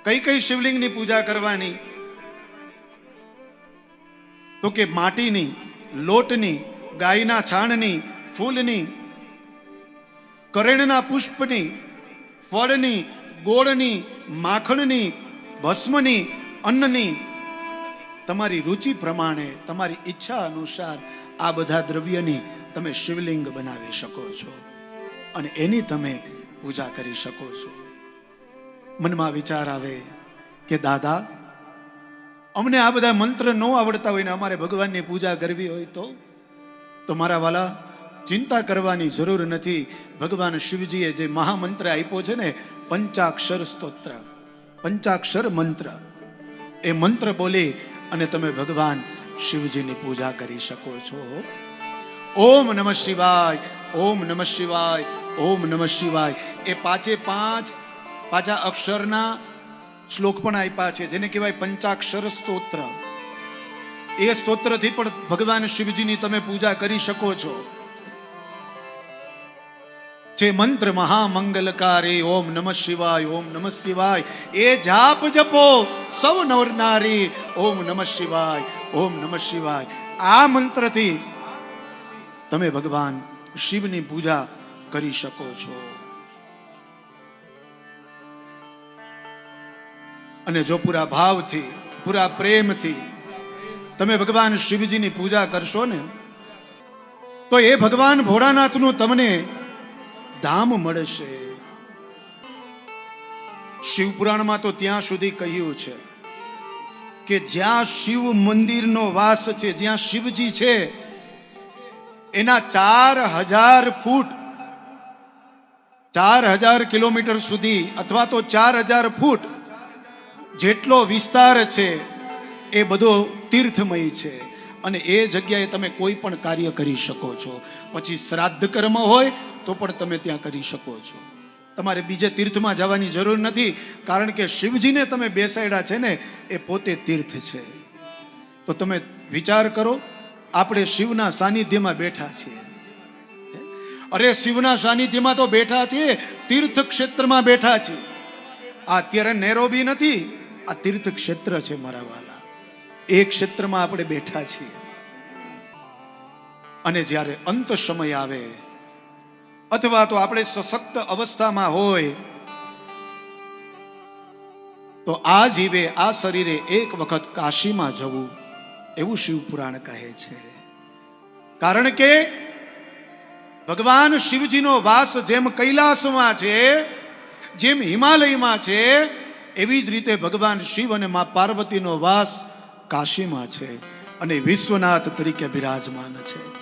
કઈ કઈ શિવલિંગની પૂજા કરવાની? તો કે માટીની, લોટની, ગાયના છાણની, ફૂલની, કરેણના પુષ્પની, ફળની, ગોળની, માખણની, ભસ્મની, અન્નની, તમારી રુચિ પ્રમાણે, તમારી ઈચ્છા અનુસાર આ બધા દ્રવ્યની તમે શિવલિંગ બનાવી શકો છો અને એની તમે પૂજા કરી શકો છો. મનમાં વિચાર આવે કે દાદા, અમને આ બધા મંત્ર ન આવડતા હોય ને અમારે ભગવાનની પૂજા કરવી હોય તો મારા વાલા, ચિંતા કરવાની જરૂર નથી. ભગવાન શિવજીએ જે મહામંત્ર આપ્યો છે ને, પંચાક્ષર સ્તોત્ર, પંચાક્ષર મંત્ર, એ મંત્ર બોલી અને તમે ભગવાન શિવજીની પૂજા કરી શકો છો. ઓમ નમઃ શિવાય, ઓમ નમઃ શિવાય, ઓમ નમઃ શિવાય. એ પાંચે પાંચ પાછા અક્ષરના શ્લોક પણ આપ્યા છે, જેને કહેવાય પંચાક્ષર સ્તોત્ર. એ સ્તોત્રથી પણ ભગવાન શિવજીની તમે પૂજા કરી શકો છો. જે મંત્ર મહામંગલકારી ઓમ નમઃ શિવાય, ઓમ નમઃ શિવાય, એ જાપ જપો સૌ નર નારી. ઓમ નમઃ શિવાય, ઓમ નમઃ શિવાય. આ મંત્રથી તમે ભગવાન શિવની પૂજા કરી શકો છો. અને જો પૂરા ભાવથી, પૂરા પ્રેમથી તમે ભગવાન શિવજીની પૂજા કરશો ને, તો એ ભગવાન ભોળાનાથનું તમને ધામ મળશે. શિવપુરાણમાં તો ત્યાં સુધી કહ્યું છે કે જ્યાં શિવ મંદિરનો વાસ છે, જ્યાં શિવજી છે, એના 4000 ફૂટ, 4000 કિલોમીટર સુધી અથવા તો 4000 ફૂટ જેટલો વિસ્તાર છે એ બધો તીર્થમય છે. અને એ જગ્યાએ તમે કોઈ પણ કાર્ય કરી શકો છો. પછી શ્રાદ્ધ કર્મ હોય તો પણ તમે ત્યાં કરી શકો છો. તમારે બીજે તીર્થમાં જવાની જરૂર નથી, કારણ કે શિવજીને તમે બેસાડ્યા છે ને, એ પોતે તીર્થ છે. તો તમે વિચાર કરો, આપણે શિવના સાનિધ્યમાં બેઠા છીએ. અરે શિવના સાનિધ્યમાં તો બેઠા છીએ, તીર્થ ક્ષેત્રમાં બેઠા છીએ. આ અત્યારે નેરોબી નથી, આ તીર્થ ક્ષેત્ર છે મારા વાલા. એ ક્ષેત્રમાં આપણે બેઠા છીએ. અને જ્યારે અંત સમય આવે અથવા તો આપણે સશક્ત અવસ્થામાં હોય તો આ જીવે, આ શરીરે એક વખત કાશીમાં જવું, એવું શિવપુરાણ કહે છે. કારણ કે ભગવાન શિવજીનો વાસ જેમ કૈલાસમાં છે, જેમ હિમાલયમાં છે, એવી જ રીતે ભગવાન શિવ અને મા પાર્વતીનો વાસ કાશીમાં છે અને વિશ્વનાથ તરીકે બિરાજમાન છે.